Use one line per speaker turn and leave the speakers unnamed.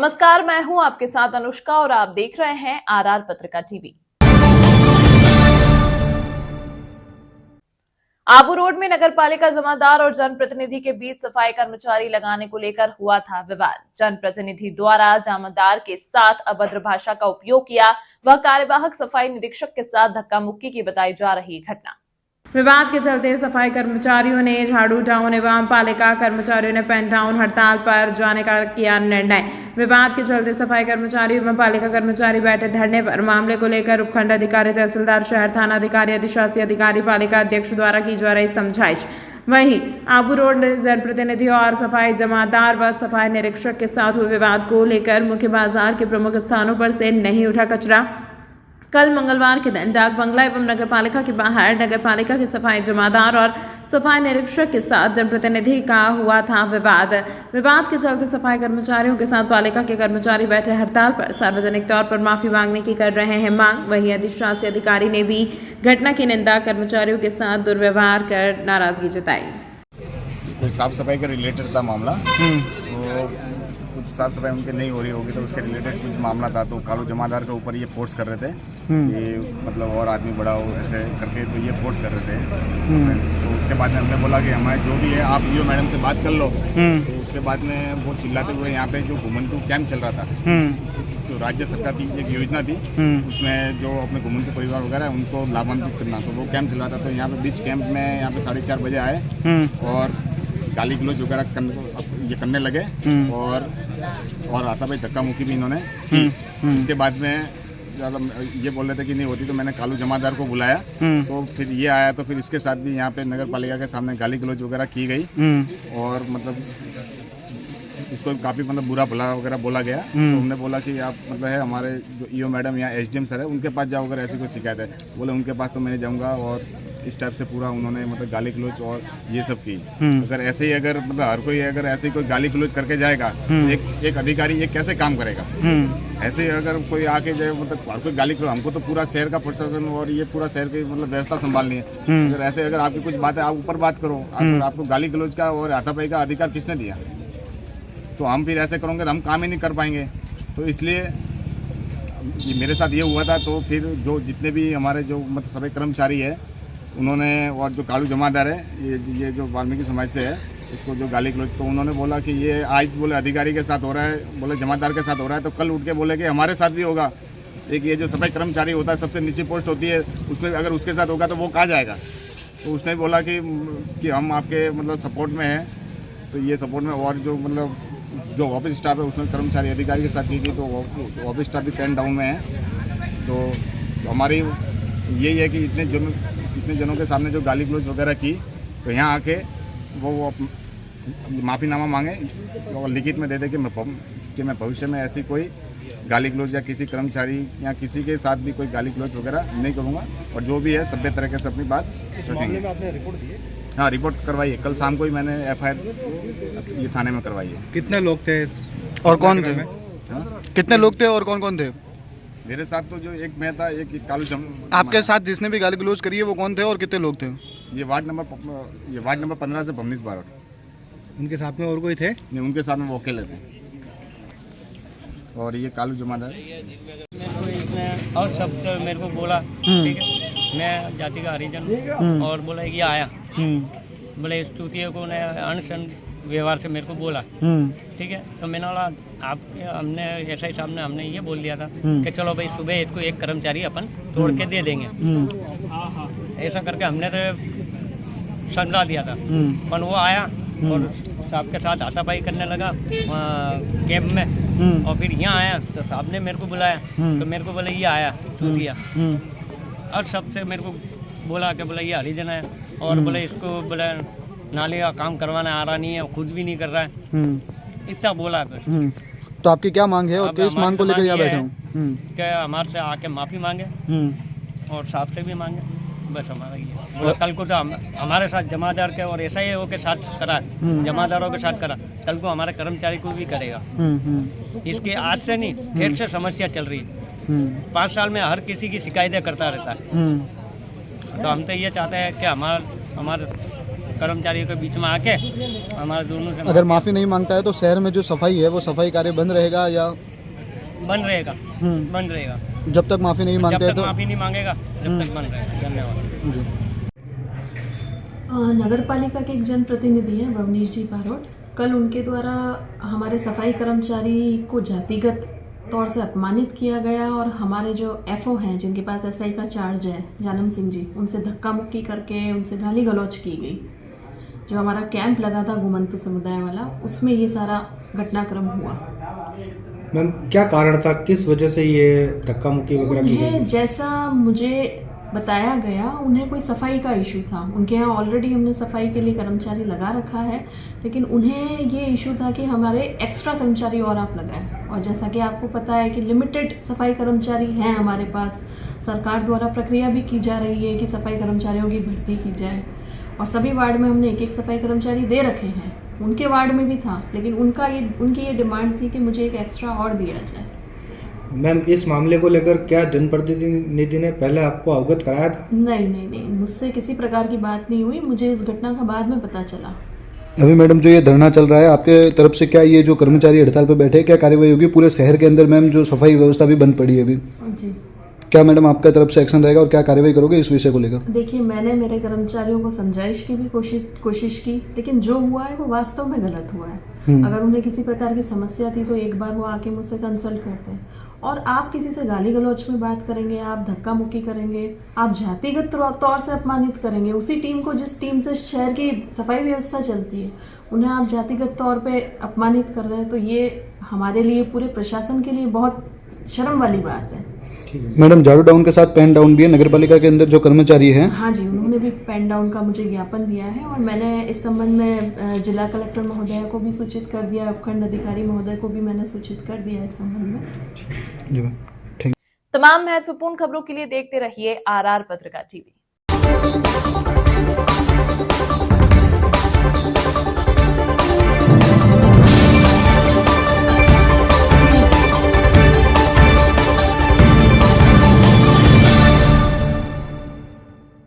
नमस्कार, मैं हूं आपके साथ अनुष्का और आप देख रहे हैं आरआर पत्रिका टीवी। आबू रोड में नगरपालिका जमादार और जनप्रतिनिधि के बीच सफाई कर्मचारी लगाने को लेकर हुआ था विवाद। जनप्रतिनिधि द्वारा जमादार के साथ अभद्र भाषा का उपयोग किया। वह कार्यवाहक सफाई निरीक्षक के साथ धक्का मुक्की की बताई जा रही घटना।
विवाद के चलते सफाई कर्मचारियों ने झाड़ू टाउन एवं पालिका कर्मचारियों ने पेन टाउन हड़ताल पर जाने का किया निर्णय। विवाद के चलते सफाई कर्मचारी एवं पालिका कर्मचारी बैठे धरने पर। मामले को लेकर उपखंड अधिकारी, तहसीलदार, शहर थाना अधिकारी, अधिशासी अधिकारी, पालिका अध्यक्ष द्वारा की जा रही समझाइश। वहीं आबू रोड जनप्रतिनिधि और सफाई जमादार व सफाई निरीक्षक के साथ हुए विवाद को लेकर मुख्य बाजार के प्रमुख स्थानों पर से नहीं उठा कचरा। कल मंगलवार के दिन डाक बंगला एवं नगरपालिका के बाहर नगरपालिका के सफाई जमादार और सफाई निरीक्षक के साथ जनप्रतिनिधि का हुआ था विवाद। विवाद के चलते सफाई कर्मचारियों के साथ पालिका के कर्मचारी बैठे हड़ताल पर सार्वजनिक तौर पर माफी मांगने की कर रहे हैं मांग। वहीं अधिशासी अधिकारी ने भी घटना की निंदा, कर्मचारियों के साथ दुर्व्यवहार कर नाराजगी जताई।
साफ सफाई के रिलेटेड था मामला। तो कुछ साफ सफाई उनके नहीं हो रही होगी तो उसके रिलेटेड कुछ मामला था। तो कालू जमादार के ऊपर ये फोर्स कर रहे थे कि मतलब और आदमी बड़ा हो ऐसे करके, तो ये फोर्स कर रहे थे। तो उसके बाद में हमने बोला कि हमारे जो भी है आप ईओ मैडम से बात कर लो। तो उसके बाद में वो चिल्लाते हुए यहाँ पे जो घुमंतु कैंप चल रहा था, तो राज्य सरकार की एक योजना थी, उसमें जो अपने घुमंतु परिवार वगैरह उनको लाभान्वित करना, तो वो कैंप चल रहा था। तो यहाँ पे बीच कैंप में यहाँ पे 4:30 बजे आए और गाली गलौज वगैरह ये करने लगे और हाथापाई धक्का मुक्की भी इन्होंने की। उसके बाद में ये बोल रहे थे कि नहीं होती, तो मैंने कालू जमादार को बुलाया। तो फिर ये आया, तो फिर इसके साथ भी यहाँ पे नगर पालिका के सामने गाली गलौज वगैरह की गई और मतलब इसको काफ़ी मतलब बुरा भला वगैरह बोला गया। तो हमने बोला कि आप मतलब है हमारे जो ईओ मैडम या एसडीएम सर है उनके पास जाओ अगर ऐसी कोई शिकायत है। बोले उनके पास तो मैं जाऊँगा और इस टाइप से पूरा उन्होंने मतलब गाली गलौज और ये सब की। अगर ऐसे ही अगर मतलब हर कोई अगर ऐसे ही कोई गाली गलौज करके जाएगा तो एक अधिकारी ये कैसे काम करेगा। ऐसे ही अगर कोई आके जाए मतलब हर कोई गाली गलौज, हमको तो पूरा शहर का प्रशासन और ये पूरा शहर की मतलब व्यवस्था संभालनी है। अगर ऐसे अगर आपकी कुछ बात है आप ऊपर बात करो, आपको गाली गलौज का और हाथापाई का अधिकार किसने दिया। तो हम फिर ऐसे करोगे तो हम काम ही नहीं कर पाएंगे। तो इसलिए ये मेरे साथ ये हुआ था। तो फिर जो जितने भी हमारे जो मतलब सभी कर्मचारी है उन्होंने, और जो कालू जमादार है ये जो वाल्मीकि समाज से है, इसको जो गाली गलौज, तो उन्होंने बोला कि ये आज बोले अधिकारी के साथ हो रहा है, बोले जमादार के साथ हो रहा है, तो कल उठ के बोले कि हमारे साथ भी होगा। एक ये जो सफाई कर्मचारी होता है सबसे नीचे पोस्ट होती है, उसमें अगर उसके साथ होगा तो वो कहाँ जाएगा। तो उसने बोला कि हम आपके मतलब सपोर्ट में हैं। तो ये सपोर्ट में और जो मतलब जो ऑफिस स्टाफ है उसमें कर्मचारी अधिकारी के साथ की गई, तो ऑफिस स्टाफ भी पेन डाउन में है। तो हमारी यही है कि इतने जनों के सामने जो गाली गलौज वगैरह की, तो यहाँ आके वो माफ़ीनामा मांगे और लिखित में दे दे कि मैं भविष्य में ऐसी कोई गाली गलौज या किसी कर्मचारी या किसी के साथ भी कोई गाली गलौज वगैरह नहीं करूँगा और जो भी है सभ्य तरीके से अपनी बात रखेंगे।
आपने रिपोर्ट दी है?
हाँ, रिपोर्ट करवाई है। कल शाम को ही मैंने एफआईआर ये थाने में करवाई है।
कितने लोग थे
और कौन थे? कितने लोग थे और कौन कौन थे?
मेरे साथ तो जो एक मैं था, एक कालू
आपके साथ जिसने भी गाली गलौज करी है वो कौन थे और कितने लोग थे?
ये वार्ड नंबर 15 से 19 बार।
उनके साथ में और कोई थे?
नहीं, उनके साथ में वो अकेले थे और ये कालू जमादार।
इसमें और सब मेरे को बोला, ठीक है, मैं जाति का हरिजन और बोला कि आया, बोले इस चूतिए को ने अनशन व्यवहार से मेरे को बोला, ठीक है। तो मैंने बोला हमने ऐसा ही सामने हमने ये बोल दिया था कि चलो भाई सुबह इसको एक कर्मचारी अपन तोड़ के दे देंगे। ऐसा करके हमने तो समझा दिया था। पर वो आया और साहब के साथ हाथापाई करने लगा कैंप में और फिर यहाँ आया तो साहब ने मेरे को बुलाया। तो मेरे को बोला ये आया चूतिया और सबसे मेरे को बोला कि बोला ये हरिजन है और बोले इसको बोला नाले का काम करवाना आ रहा नहीं है, खुद भी नहीं कर रहा है, इतना बोला फिर।
तो आपकी क्या मांग है और किस मांग को लेकर यहाँ बैठे हूँ?
कि हमारे से आके माफ़ी मांगे और साहब से भी मांगे, बस हमारा ये। कल को तो हमारे साथ जमादार के और ऐसा ही हो के साथ करा, जमादारों के साथ करा, कल को हमारे कर्मचारी को भी करेगा। इसके आज से नहीं, ठेठ से समस्या चल रही है। 5 साल में हर किसी की शिकायतें करता रहता है। तो हम तो ये चाहते हैं कि हमारे कर्मचारियों के बीच में आके हमारे दोनों से
अगर माफ़ी नहीं मांगता है तो शहर में जो सफाई है वो सफाई कार्य बंद रहेगा या
बंद रहेगा
जब तक माफ़ी नहीं
जब
मांगते हैं
तक
तो
माफी नहीं मांगेगा जब तक बंद रहेगा। धन्यवाद।
जी।
नगर पालिका के एक जनप्रतिनिधि हैं भवनीश जी बारोट। कल उनके द्वारा हमारे सफाई कर्मचारी को जातिगत तौर से अपमानित किया गया और हमारे जो एफओ हैं जिनके पास एसआई का चार्ज है जानम सिंह जी, उनसे धक्का मुक्की करके उनसे गाली गलौज की गई। जो हमारा कैंप लगा था घुमंतु समुदाय वाला, उसमें ये सारा घटनाक्रम हुआ।
मैम क्या कारण था, किस वजह से ये धक्का मुक्की वगैरह की गई?
उन्हें जैसा मुझे बताया गया, उन्हें कोई सफाई का इशू था। उनके यहाँ ऑलरेडी हमने सफाई के लिए कर्मचारी लगा रखा है, लेकिन उन्हें ये इशू था कि हमारे एक्स्ट्रा कर्मचारी और आप लगाएं। और जैसा कि आपको पता है कि लिमिटेड सफाई कर्मचारी हैं हमारे पास, सरकार द्वारा प्रक्रिया भी की जा रही है कि सफाई कर्मचारियों की भर्ती की जाए और सभी वार्ड में हमने एक सफाई कर्मचारी दे रखे हैं। उनके वार्ड में भी था, लेकिन उनकी ये डिमांड थी कि मुझे एक एक्स्ट्रा और दिया जाए।
मैम इस मामले को लेकर क्या जनप्रतिनिधि ने पहले आपको अवगत कराया था?
नहीं, मुझसे किसी प्रकार की बात नहीं हुई। मुझे इस घटना का बाद में पता चला।
अभी मैडम जो ये धरना चल रहा है आपके तरफ से, क्या ये जो कर्मचारी हड़ताल पर बैठे हैं, क्या कार्रवाई होगी? पूरे शहर के अंदर मैम जो सफाई व्यवस्था भी बंद पड़ी है अभी,
जी
क्या मैडम आपका तरफ से एक्शन रहेगा और क्या कार्रवाई करोगे इस विषय को लेकर?
देखिए, मैंने मेरे कर्मचारियों को समझाइश की भी कोशिश की, लेकिन जो हुआ है वो वास्तव में गलत हुआ है। अगर उन्हें किसी प्रकार की समस्या थी तो एक बार वो आके मुझसे कंसल्ट करते हैं। और आप किसी से गाली गलौज में बात करेंगे, आप धक्का मुक्की करेंगे, आप जातिगत तौर से अपमानित करेंगे उसी टीम को जिस टीम से शहर की सफाई व्यवस्था चलती है, उन्हें आप जातिगत तौर पे अपमानित कर रहे हैं, तो ये हमारे लिए, पूरे प्रशासन के लिए बहुत शर्म वाली बात है।
मैडम झाड़ू डाउन के साथ पेन डाउन भी है नगर पालिका के अंदर जो कर्मचारी हैं?
हाँ जी, उन्होंने भी पेन डाउन का मुझे ज्ञापन दिया है और मैंने इस संबंध में जिला कलेक्टर महोदय को भी सूचित कर दिया, उपखंड अधिकारी महोदय को भी मैंने सूचित कर दिया इस संबंध में।
जी मैम, ठीक।
तमाम महत्वपूर्ण खबरों के लिए देखते रहिए RR पत्रकार टीवी।